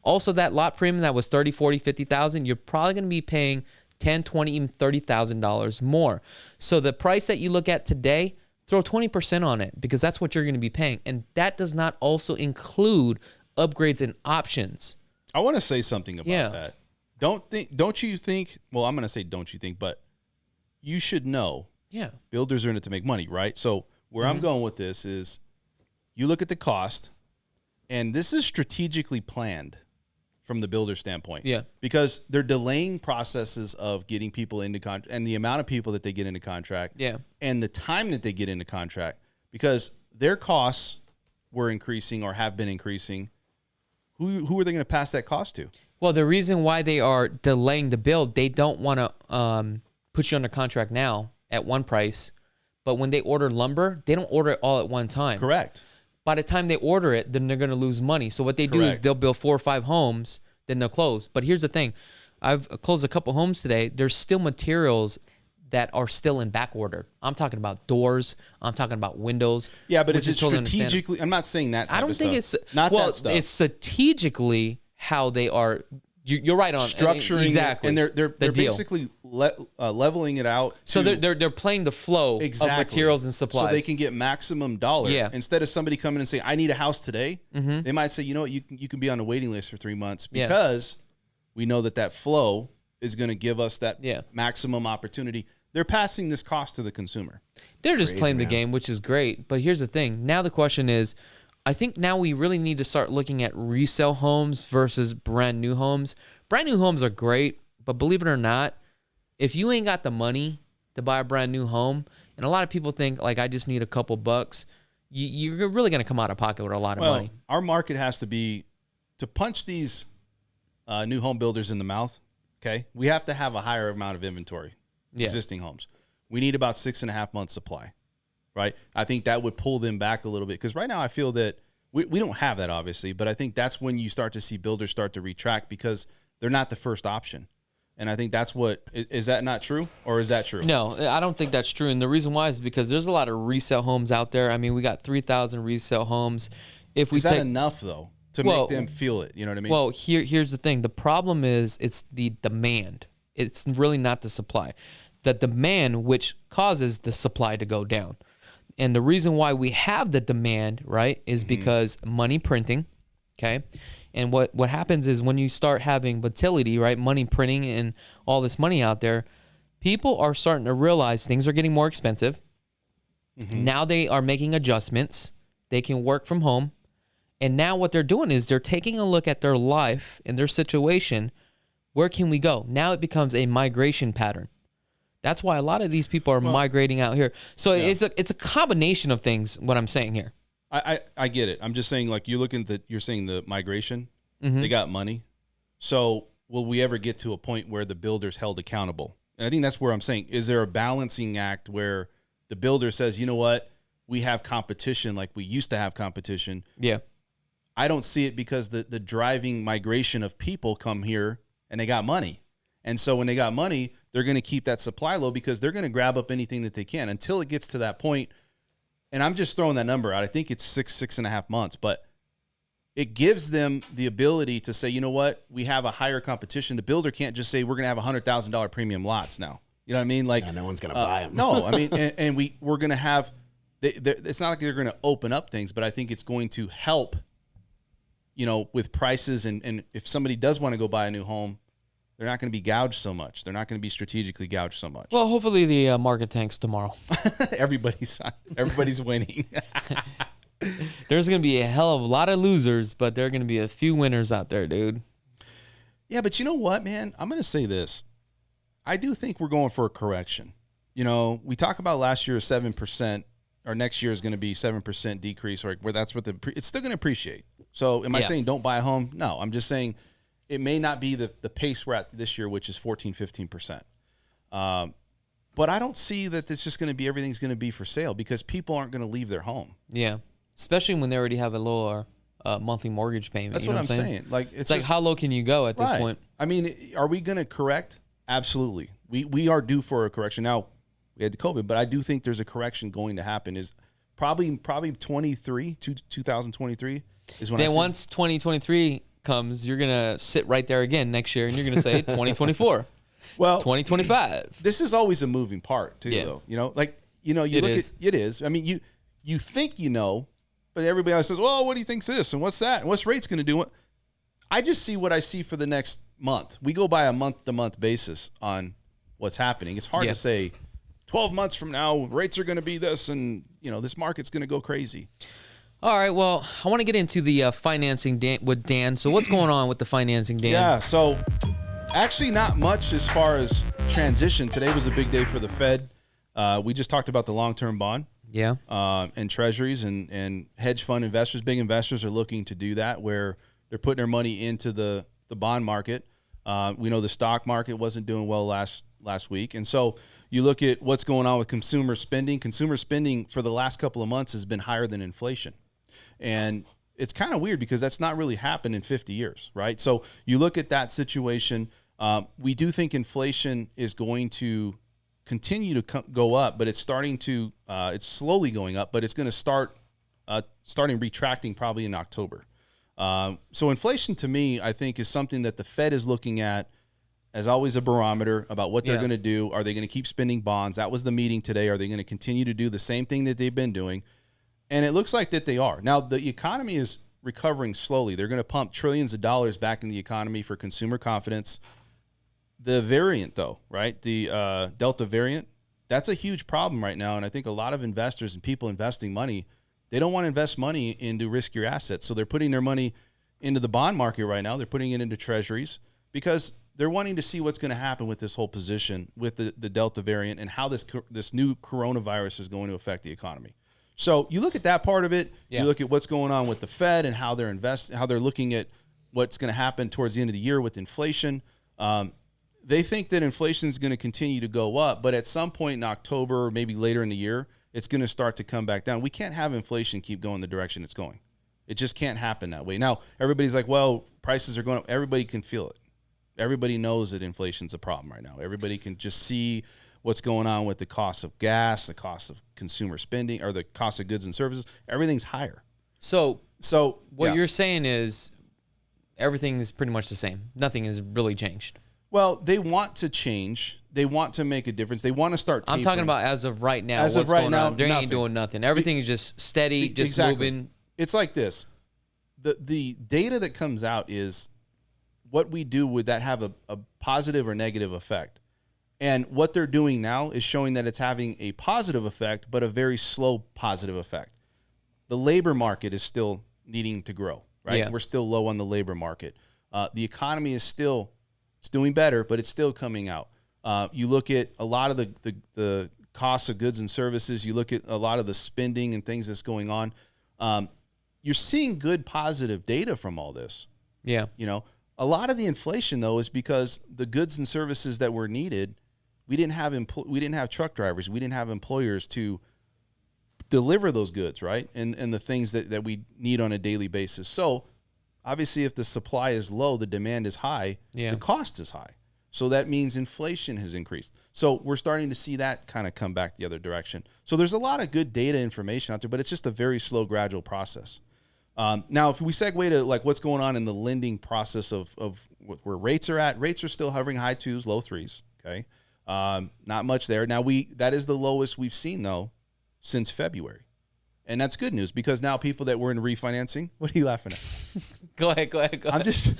Also, that lot premium that was $30,000, $40,000, $50,000, you're probably going to be paying $10,000, $20,000, even $30,000 more. So the price that you look at today, throw 20% on it, because that's what you're going to be paying. And that does not also include upgrades and options. I want to say something about that. Don't you think, well, I'm going to say don't you think, but you should know. Yeah. Builders are in it to make money, right? So where I'm going with this is you look at the cost, and this is strategically planned from the builder standpoint. Yeah. Because they're delaying processes of getting people into contract, and the amount of people that they get into contract. Yeah. And the time that they get into contract, because their costs were increasing or have been increasing. Who are they going to pass that cost to? Well, the reason why they are delaying the build, they don't want to put you under contract now at one price, but when they order lumber, they don't order it all at one time. Correct. by the time they order it, then they're going to lose money. So what they do is Correct. they'll build 4 or 5 homes, then they'll close. But here's the thing. I've closed a couple homes today. There's still materials that are still in back order. I'm talking about doors. I'm talking about windows. Yeah, but which is it totally strategically? I'm not saying that. I don't think it's not well. that stuff. It's strategically how they are. You're right on Structuring exactly, and they're the deal. basically leveling it out. So to- they're playing the flow exactly. of materials and supplies. so they can get maximum dollar. Yeah. Instead of somebody coming and saying, "I need a house today," they might say, "You know what? You can be on a waiting list for 3 months because we know that flow is going to give us that maximum opportunity." They're passing this cost to the consumer. They're just Crazy, playing the man. game, which is great. But here's the thing. Now the question is, I think now we really need to start looking at resale homes versus brand new homes. Brand new homes are great, but believe it or not, if you ain't got the money to buy a brand new home, and a lot of people think like I just need a couple bucks, you're really going to come out of pocket with a lot of money. Our market has to be to punch these new home builders in the mouth. Okay, we have to have a higher amount of inventory. Existing homes. We need about 6.5 months supply, right? I think that would pull them back a little bit because right now I feel that we don't have that obviously, but I think that's when you start to see builders start to retract because they're not the first option. And I think that's what, is that not true or is that true? No, I don't think that's true. And the reason why is because there's a lot of resale homes out there. I mean, we got 3,000 resale homes. If we Is that enough though to make them feel it? You know what I mean? Well, here's the thing. The problem is it's the demand. It's really not the supply. The demand which causes the supply to go down. And the reason why we have the demand, right, is because money printing, okay? And what happens is when you start having volatility, right, money printing and all this money out there, people are starting to realize things are getting more expensive. Now they are making adjustments. They can work from home. And now what they're doing is they're taking a look at their life and their situation. Where can we go? Now it becomes a migration pattern. That's why a lot of these people are migrating out here. So it's a combination of things, what I'm saying here. I get it. I'm just saying, like, you're saying the migration, they got money. So will we ever get to a point where the builder's held accountable? And I think that's where I'm saying, is there a balancing act where the builder says, you know what, we have competition like we used to have competition. Yeah. I don't see it because the driving migration of people come here and they got money. And so when they got money, they're going to keep that supply low because they're going to grab up anything that they can until it gets to that point. And I'm just throwing that number out. I think it's 6.5 months, but it gives them the ability to say, you know what, we have a higher competition. The builder can't just say, we're going to have $100,000 premium lots now. You know what I mean? Like, no one's going to buy them. No, I mean, and we're going to have, it's not like they're going to open up things, but I think it's going to help, you know, with prices. And if somebody does want to go buy a new home, they're not going to be gouged so much. They're not going to be strategically gouged so much. Well, hopefully the market tanks tomorrow. Everybody's winning. There's going to be a hell of a lot of losers, but there are going to be a few winners out there, dude. Yeah, but you know what, man? I'm going to say this. I do think we're going for a correction. You know, we talk about last year 7%, or next year is going to be 7% decrease, or where that's what it's still going to appreciate. So am I saying don't buy a home? No, I'm just saying it may not be the pace we're at this year, which is 14, 15%. But I don't see that it's just going to be, everything's going to be for sale because people aren't going to leave their home. Yeah. Especially when they already have a lower monthly mortgage payment. That's you know what I'm saying. Like, it's like, how low can you go at this point? I mean, are we going to correct? Absolutely. We are due for a correction. Now, we had the COVID, but I do think there's a correction going to happen. Is probably 2023 is when then once 2023 comes, you're going to sit right there again next year and you're going to say 2024. Well, 2025. This is always a moving part too, though. You know, like, you know, you look at it is. I mean, you think you know, but everybody else says, well, what do you think's this? And what's that? And what's rates going to do? I just see what I see for the next month. We go by a month-to-month basis on what's happening. It's hard to say 12 months from now, rates are going to be this and, you know, this market's going to go crazy. All right, well, I want to get into the financing with Dan. So what's going on with the financing, Dan? Yeah, so actually not much as far as transition. Today was a big day for the Fed. We just talked about the long-term bond. Yeah. And treasuries and hedge fund investors, big investors are looking to do that where they're putting their money into the bond market. We know the stock market wasn't doing well last week. And so you look at what's going on with consumer spending. Consumer spending for the last couple of months has been higher than inflation. And it's kind of weird because that's not really happened in 50 years, right? So you look at that situation. We do think inflation is going to continue to go up, but it's slowly going up, but it's going to starting retracting probably in October. So inflation to me, I think, is something that the Fed is looking at as always a barometer about what they're going to do. Are they going to keep spending bonds? That was the meeting today. Are they going to continue to do the same thing that they've been doing? And it looks like that they are. Now, the economy is recovering slowly. They're going to pump trillions of dollars back in the economy for consumer confidence. The variant, though, right? The Delta variant, that's a huge problem right now. And I think a lot of investors and people investing money, they don't want to invest money into riskier assets. So they're putting their money into the bond market right now. They're putting it into treasuries because they're wanting to see what's going to happen with this whole position with the Delta variant and how this new coronavirus is going to affect the economy. So you look at that part of it. You look at what's going on with the Fed and how they're looking at what's going to happen towards the end of the year with inflation. They think that inflation is going to continue to go up, but at some point in October or maybe later in the year, it's going to start to come back down. We can't have inflation keep going the direction it's going. It just can't happen that way. Now, everybody's like, well, prices are going up. Everybody can feel it. Everybody knows that inflation's a problem right now. Everybody can just see what's going on with the cost of gas, the cost of consumer spending, or the cost of goods and services. Everything's higher. So what you're saying is everything is pretty much the same. Nothing has really changed. Well, they want to change. They want to make a difference. They want to start tapering. I'm talking about as of right now. As of right now, they ain't doing nothing. Everything is just steady, just moving. It's like this. The data that comes out is what we do, would that have a positive or negative effect? And what they're doing now is showing that it's having a positive effect, but a very slow positive effect. The labor market is still needing to grow, right? Yeah. We're still low on the labor market. The economy is still, it's doing better, but it's still coming out. You look at a lot of the costs of goods and services. You look at a lot of the spending and things that's going on. You're seeing good positive data from all this. Yeah. You know, a lot of the inflation though is because the goods and services that were needed, we didn't have truck drivers, we didn't have employers to deliver those goods, right? And the things that we need on a daily basis. So obviously if the supply is low, the demand is high, the cost is high. So that means inflation has increased. So we're starting to see that kind of come back the other direction. So there's a lot of good data information out there, but it's just a very slow, gradual process. Now, if we segue to like what's going on in the lending process of where rates are at, rates are still hovering high 2s, low 3s. Okay. Not much there. Now that is the lowest we've seen though since February. And that's good news because now people that were in refinancing, what are you laughing at? Go ahead. I'm just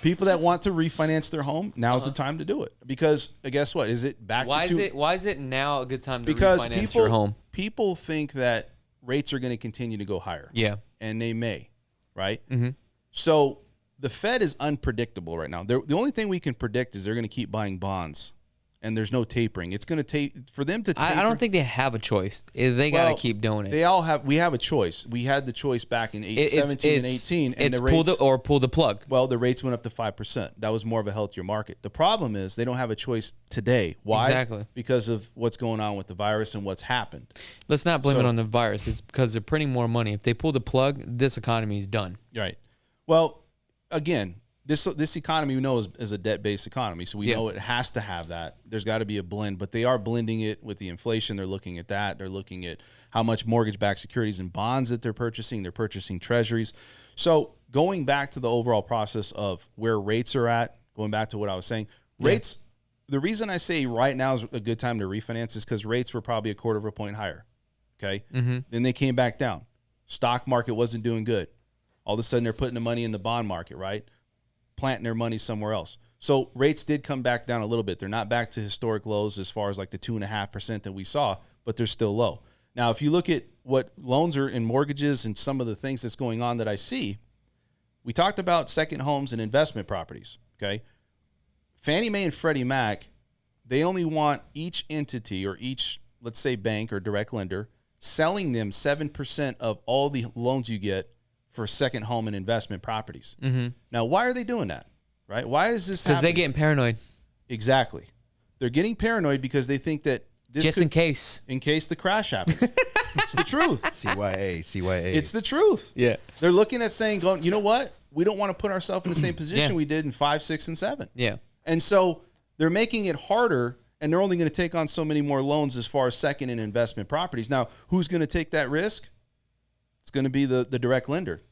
people that want to refinance their home, now's the time to do it. Because guess what? Is it back why is it now a good time to refinance your home? People think that rates are going to continue to go higher. Yeah. And they may, right? Mm-hmm. So the Fed is unpredictable right now. The only thing we can predict is they're going to keep buying bonds, and there's no tapering. It's going to take for them to. Taper, I don't think they have a choice. They got to keep doing it. We have a choice. We had the choice back in 17 and 18, and the rates pull the plug. Well, the rates went up to 5%. That was more of a healthier market. The problem is they don't have a choice today. Why? Exactly. Because of what's going on with the virus and what's happened. Let's not blame it on the virus. It's because they're printing more money. If they pull the plug, this economy is done. Right. Well, again, this economy we know is a debt-based economy, so we know it has to have that. There's got to be a blend, but they are blending it with the inflation. They're looking at that. They're looking at how much mortgage-backed securities and bonds that they're purchasing. They're purchasing treasuries. So going back to the overall process of where rates are at, going back to what I was saying, rates, the reason I say right now is a good time to refinance is because rates were probably a quarter of a point higher, okay? Mm-hmm. Then they came back down. Stock market wasn't doing good. All of a sudden, they're putting the money in the bond market, right? Planting their money somewhere else. So rates did come back down a little bit. They're not back to historic lows as far as like the 2.5% that we saw, but they're still low. Now, if you look at what loans are in mortgages and some of the things that's going on that I see, we talked about second homes and investment properties, okay? Fannie Mae and Freddie Mac, they only want each entity or each, let's say, bank or direct lender selling them 7% of all the loans you get for second home and investment properties. Mm-hmm. Now, why are they doing that, right? Why is this happening? Because they're getting paranoid. Exactly. They're getting paranoid because they think that this in case the crash happens. It's the truth. CYA. It's the truth. Yeah. They're looking at saying, going, you know what? We don't want to put ourselves in the same position we did in 5, 6, and 7. Yeah. And so they're making it harder, and they're only going to take on so many more loans as far as second and investment properties. Now, who's going to take that risk? It's going to be the direct lender.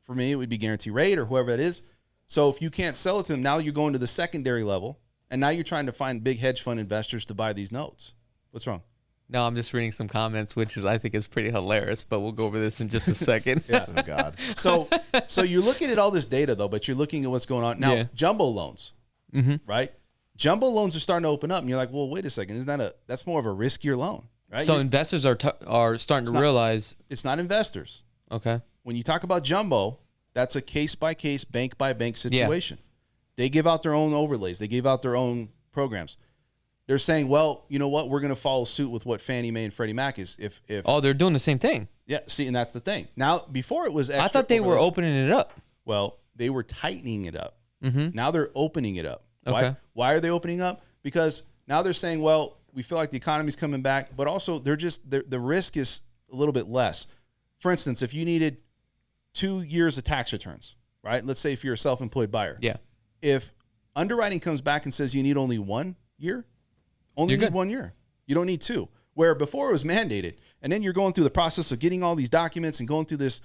For me, it would be Guarantee Rate or whoever it is. So if you can't sell it to them, now you're going to the secondary level, and now you're trying to find big hedge fund investors to buy these notes. What's wrong? No, I'm just reading some comments, which I think is pretty hilarious, but we'll go over this in just a second. Yeah. Oh, God. So you're looking at all this data, though, but you're looking at what's going on. Now, jumbo loans, right? Jumbo loans are starting to open up, and you're like, well, wait a second. That's more of a riskier loan, right? So investors are starting to realize. It's not investors. Okay. When you talk about jumbo, that's a case-by-case, bank-by-bank situation. Yeah. They give out their own overlays. They give out their own programs. They're saying, well, you know what? We're going to follow suit with what Fannie Mae and Freddie Mac is. If they're doing the same thing. Yeah, see, and that's the thing. Now, before it was extra. I thought they were opening it up. Well, they were tightening it up. Mm-hmm. Now they're opening it up. Okay. Why are they opening up? Because now they're saying, well, we feel like the economy's coming back, but also the risk is a little bit less. For instance, if you needed 2 years of tax returns, right? Let's say if you're a self-employed buyer. Yeah. If underwriting comes back and says you need only 1 year, only need 1 year. You don't need 2. Where before it was mandated. And then you're going through the process of getting all these documents and going through this,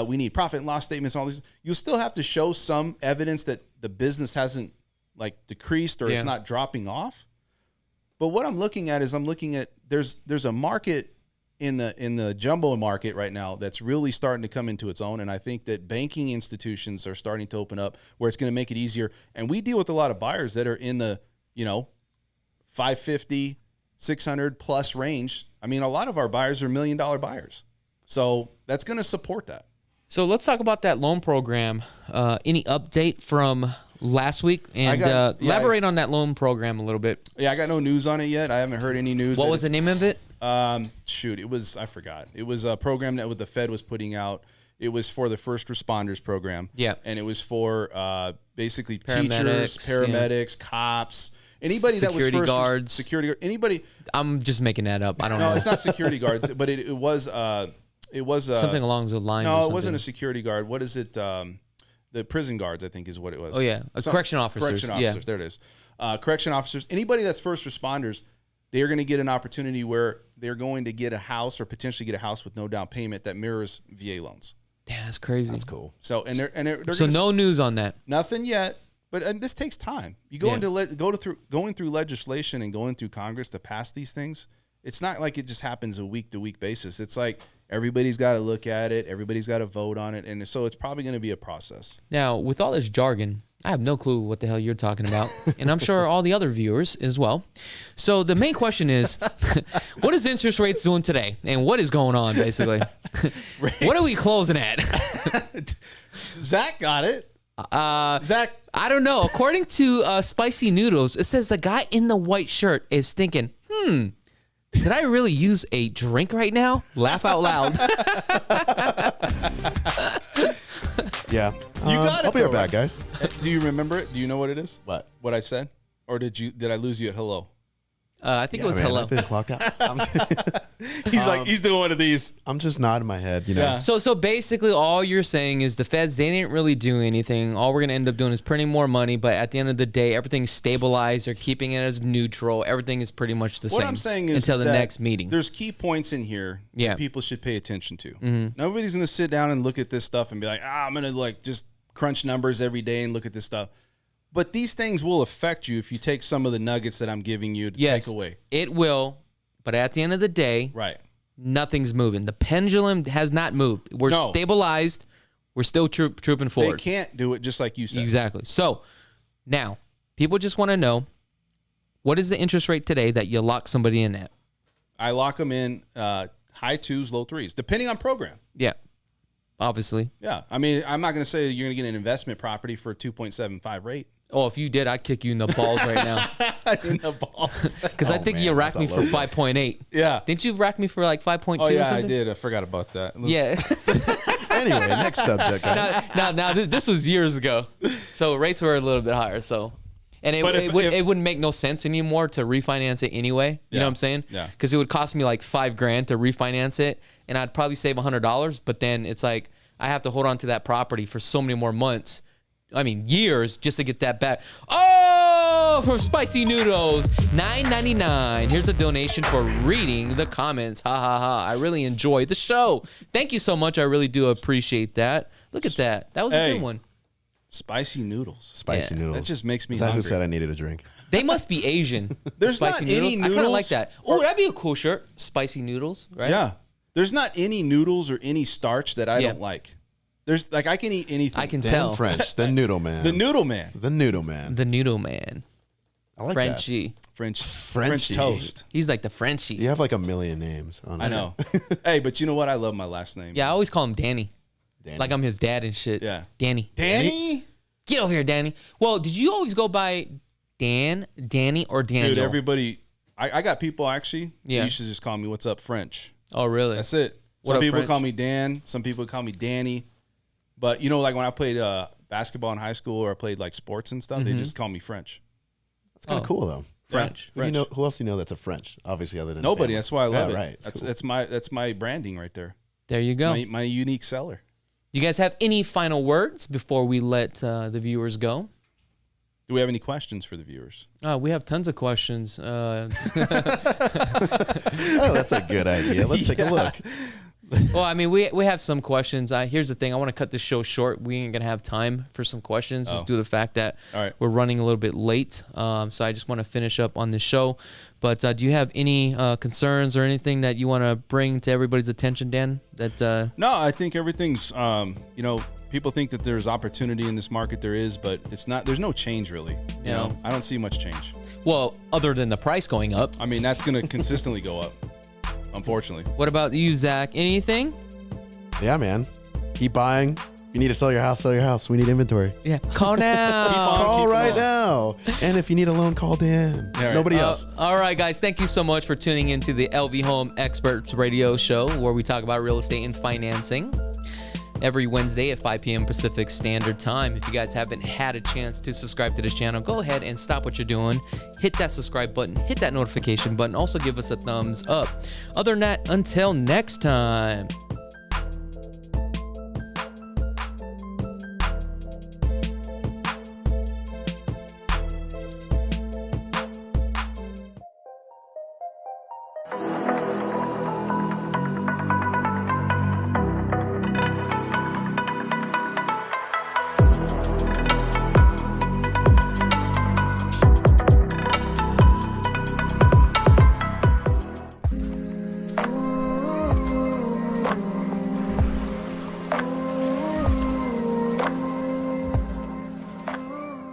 we need profit and loss statements, all these. You'll still have to show some evidence that the business hasn't like decreased or it's not dropping off. But what I'm looking at is there's a market in the jumbo market right now that's really starting to come into its own. And I think that banking institutions are starting to open up where it's going to make it easier. And we deal with a lot of buyers that are in the, 550, 600 plus range. I mean, a lot of our buyers are $1 million buyers. So that's going to support that. So let's talk about that loan program. Any update from last week? And elaborate on that loan program a little bit. Yeah, I got no news on it yet. I haven't heard any news. What was the name of it? I forgot. It was a program that the Fed was putting out. It was for the first responders program. Yeah. And it was for basically paramedics, teachers, paramedics, cops, anybody that was security guards. Security anybody. I'm just making that up. I don't know. No, it's not security guards, but it was something along those lines. No, it wasn't a security guard. What is it? The prison guards, I think, is what it was. Oh yeah, correction officers. Correction officers. Yeah. There it is. Correction officers. Anybody that's first responders, they are going to get an opportunity where they're going to get a house or potentially get a house with no down payment that mirrors VA loans. Damn, that's crazy. That's cool. So they're so no news on that. Nothing yet, but this takes time. You go going through legislation and going through Congress to pass these things. It's not like it just happens a week to week basis. It's like everybody's got to look at it, everybody's got to vote on it, and so it's probably going to be a process. Now, with all this jargon, I have no clue what the hell you're talking about, and I'm sure all the other viewers as well. So the main question is, what is interest rates doing today, and what is going on, basically? What are we closing at? Zach got it. Zach, I don't know. According to Spicy Noodles, it says the guy in the white shirt is thinking, did I really use a drink right now? Laugh out loud. Yeah. You got it. I'll be right back, guys. Do you remember it? Do you know what it is? What? What I said? Or did I lose you at hello? I think it was hello. I've been clocked out. He's doing one of these. I'm just nodding my head, Yeah. So basically all you're saying is the feds, they didn't really do anything. All we're going to end up doing is printing more money, but at the end of the day, everything's stabilized. They're keeping it as neutral. Everything is pretty much the same. What I'm saying is until the next meeting. There's key points in here that people should pay attention to. Mm-hmm. Nobody's going to sit down and look at this stuff and be like, I'm going to just crunch numbers every day and look at this stuff. But these things will affect you if you take some of the nuggets that I'm giving you to take away. It will, but at the end of the day, right, nothing's moving. The pendulum has not moved. We're stabilized. We're still trooping forward. They can't do it just like you said. Exactly. So now people just want to know, what is the interest rate today that you lock somebody in at? I lock them in high 2s, low 3s, depending on program. Yeah. Obviously. Yeah. I mean, I'm not going to say you're going to get an investment property for a 2.75 rate. Oh, if you did, I'd kick you in the balls right now. In the balls. Because I think you racked me for 5.8. Yeah. Didn't you rack me for like 5.2 Oh, yeah, or something? I did. I forgot about that. Yeah. Anyway, next subject, guys. Now, this was years ago. So rates were a little bit higher. So, and it wouldn't make no sense anymore to refinance it anyway. You know what I'm saying? Yeah. Because it would cost me like $5,000 to refinance it. and I'd probably save $100, but then it's like I have to hold on to that property for so many more months. I mean, years just to get that back. Oh, from Spicy Noodles, $9.99. Here's a donation for reading the comments. Ha ha ha. I really enjoyed the show. Thank you so much. I really do appreciate that. Look at that. That was a good one. Spicy noodles. Spicy noodles. That just makes me Is that hungry. who said I needed a drink? They must be Asian. There's Spicy not any I kind of noodles like that. Oh, that'd be a cool shirt. Spicy Noodles, right? Yeah. There's not any noodles or any starch that I don't like. There's like I can eat anything. I can Dan tell. French, the noodle man. The noodle man. The noodle man. The Noodle Man. I like Frenchie. French Frenchie. toast. He's like the Frenchie. that. You have like a million names. Honestly. I know. Hey, but you know what? I love my last name. Yeah, I always call him Danny. Danny. Like I'm his dad and shit. Yeah. Danny. Danny? Get over here, Danny. Well, did you always go by Dan, Danny, or Daniel? Dude, everybody I got people actually. Yeah. You should just call me what's up French. Oh, really? That's it. What Some up, people French? call me Dan. Some people call me Danny. But you know, like when I played basketball in high school or I played like sports and stuff, they just call me French. That's kind of cool though. French. Who, do you know, who else do you know that's a French? Obviously, other than Nobody. family. That's why I love it. Right. It's cool. That's my branding right there. There you go. My unique seller. You guys have any final words before we let the viewers go? Do we have any questions for the viewers? We have tons of questions. Oh, that's a good idea. Let's take a look. Well, I mean, we have some questions. Here's the thing. I want to cut this show short. We ain't going to have time for some questions just due to the fact that All right. we're running a little bit late. So I just want to finish up on this show. But do you have any concerns or anything that you want to bring to everybody's attention, Dan? That No, I think everything's, you know, people think that there's opportunity in this market. There is, but it's not. There's no change really. You Yeah. know, I don't see much change. well, other than the price going up. I mean, that's going to consistently go up, unfortunately. What about you, Zach? Anything? Yeah, man. Keep buying. If you need to sell your house, sell your house. We need inventory. Yeah. Call now. Call keep right on. now. And if you need a loan, call Dan. right. Nobody else. All right, guys. Thank you so much for tuning into the LV Home Experts Radio Show, where we talk about real estate and financing every Wednesday at 5 p.m. Pacific Standard Time. If you guys haven't had a chance to subscribe to this channel, go ahead and stop what you're doing. Hit that subscribe button. Hit that notification button. Also give us a thumbs up. Other than that, until next time.